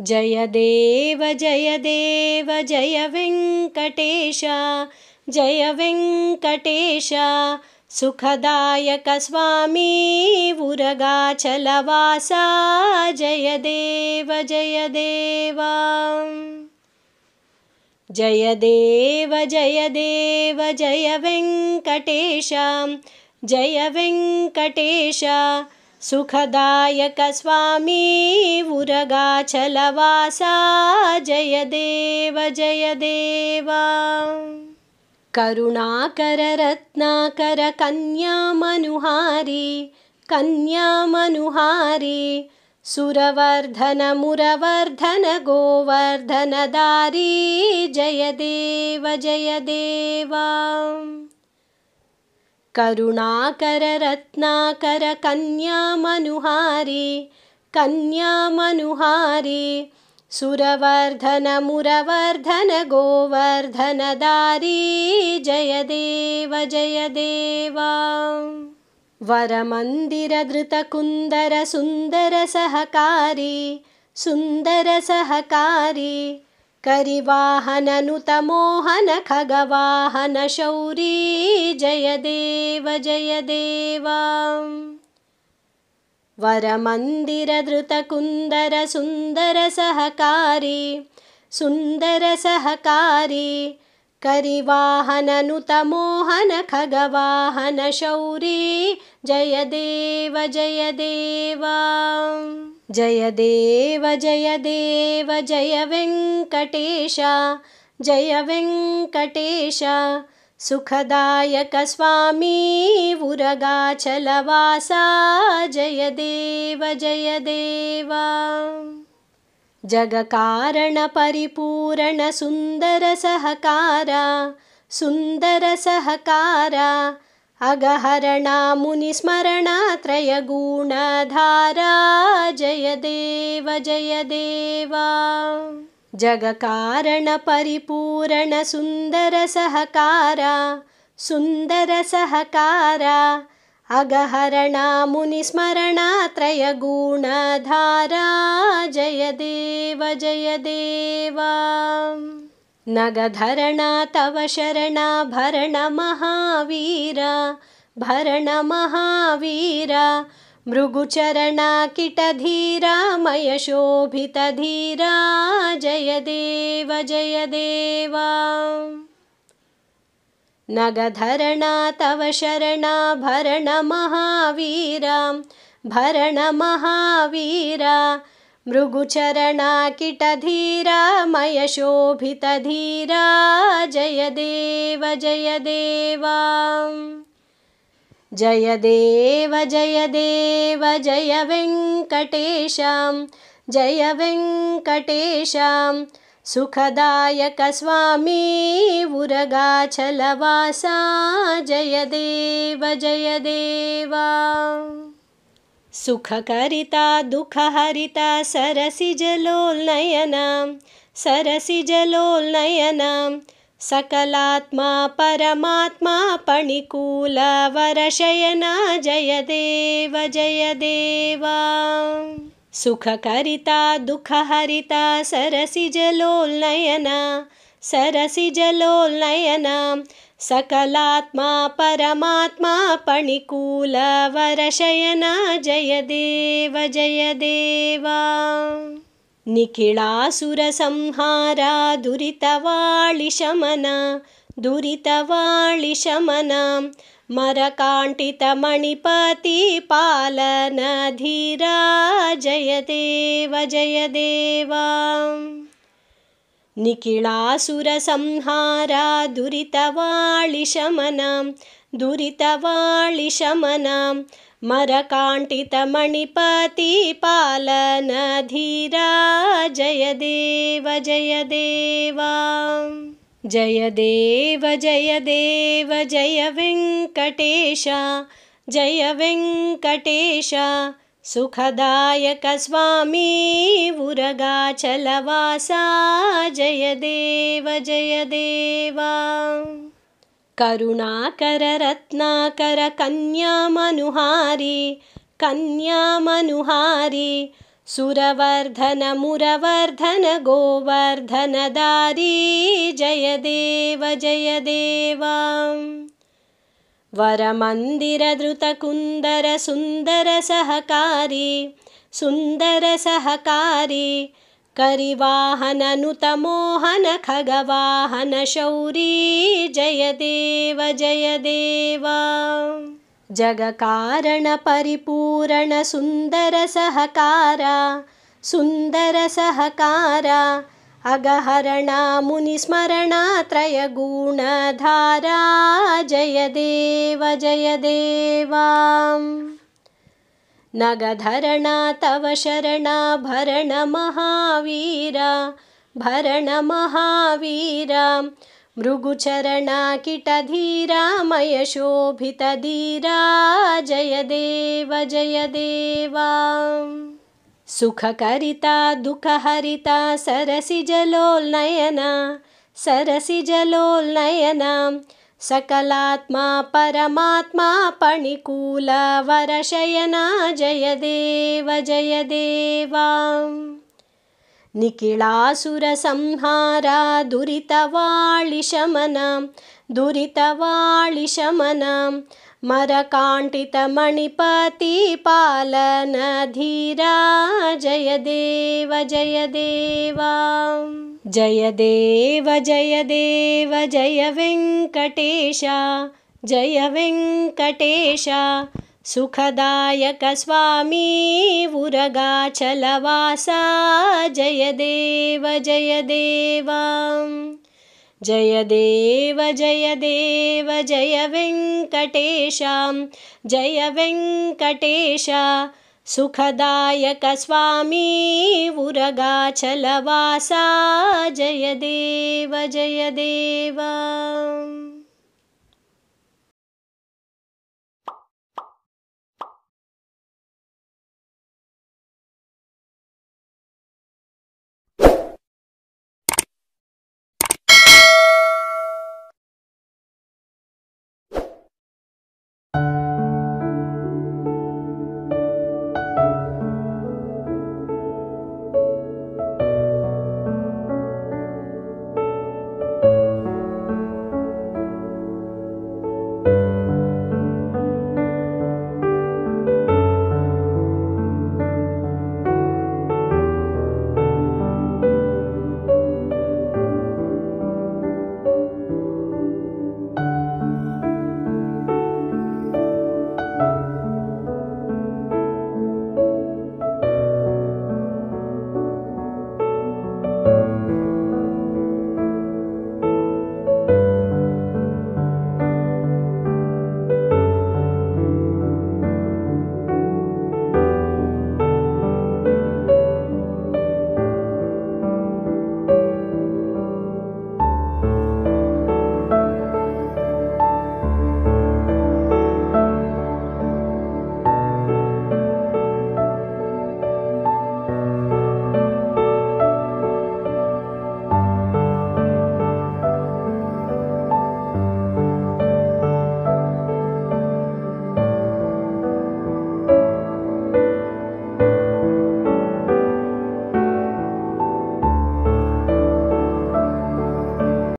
जय देव जय वेङ्कटेश जय वेङ्कटेश सुखदायक स्वामी उरगाचलवासा जय देव जय देव जय वेङ्कटेश जय वेङ्कटेश सुखदायक स्वामी उरगाचलवासा जय देव करुणाकर रत्नाकर कन्यामनुहारी सुरवर्धन मुरवर्धन गोवर्धनदारी जय देव करुणाकर रत्नाकर कन्यामनुहारी सुरवर्धन मुरवर्धन गोवर्धनदारी जय देव वरमंदिर धृतकुंदर सुंदर सहकारी करिवाहननुत मोहन खगवाहन शौरी जय देव वरमंदिर धृतकुंदर सुंदर सहकारी करिवाहननुत मोहन खगवाहन शौरी जय देव जय वेङ्कटेश सुखदायक स्वामी उरगाचलवासा जय देव जगकारण परिपूर्ण सुंदर सहकारा अगहरणा मुनिस्मरणा त्रयगुणधारा जय देव जगकारण परिपूर्ण सुंदर सहकारा अगहरणा मुनिस्मरणा त्रयगुणधारा जय देव नगधरणा तव शरणा भरण महावीरा मृगुचरणा किटधीरा मयशोभितधीरा जय देव नगधरणा तव शरणा भरण महावीरा मृगुचरणा किटधीरा मयशोभितधीरा जय देव जय वेङ्कटेश सुखदायक स्वामी उरगाचलवासा जय देव सुखकरिता दुःखहरिता सरसिजलोलनयना सकलात्मा परमात्मा पणिकूल वरशयना जय देव सुखकरिता दुःखहरिता सरसिजलोलनयना सकलात्मा परमात्मा पणिकूल वरशयना जय देव निखिलासुर संहारा दुरितवाळि शमना मरकांटित मणिपति पालन धीरा जय देव निखिलासुर संहारा दुरितवाळि शमना मरकांटित मणिपति पालन धीरा जय देव जय वेङ्कटेश सुखदायक स्वामी उरगाचलवासा जय देव करुणाकर रत्नाकर कन्यामनुहारी सुरवर्धन मुरवर्धन गोवर्धनधारी जय देव वरमन्दिरधृतकुन्दर सुन्दर सहकारी करिवाहननुतमोहन खगवाहन शौरी जय देव जगकारण परिपूरण सुन्दर सहकारा अगहरणा मुनिस्मरणा त्रयगुणधारा जय देव नगधरणा तव शरणा भरण महावीरा मृगुचरणा किटधीरा मयशोभितधीरा जय देव सुखकरिता दुःखहरिता सरसिजलोल्नयना सकलात्मा परमात्मा पणिकूलवरशयना जय देव निखिलासुरसंहारा दुरितवाळिशमना मरकाण्टितमणिपति पालनधीरा जय देव जय वेङ्कटेश सुखदायक स्वामी उरगाचलवासा जय देव जय वेङ्कटेश सुखदायक स्वामी उरगाचलवासा जय देव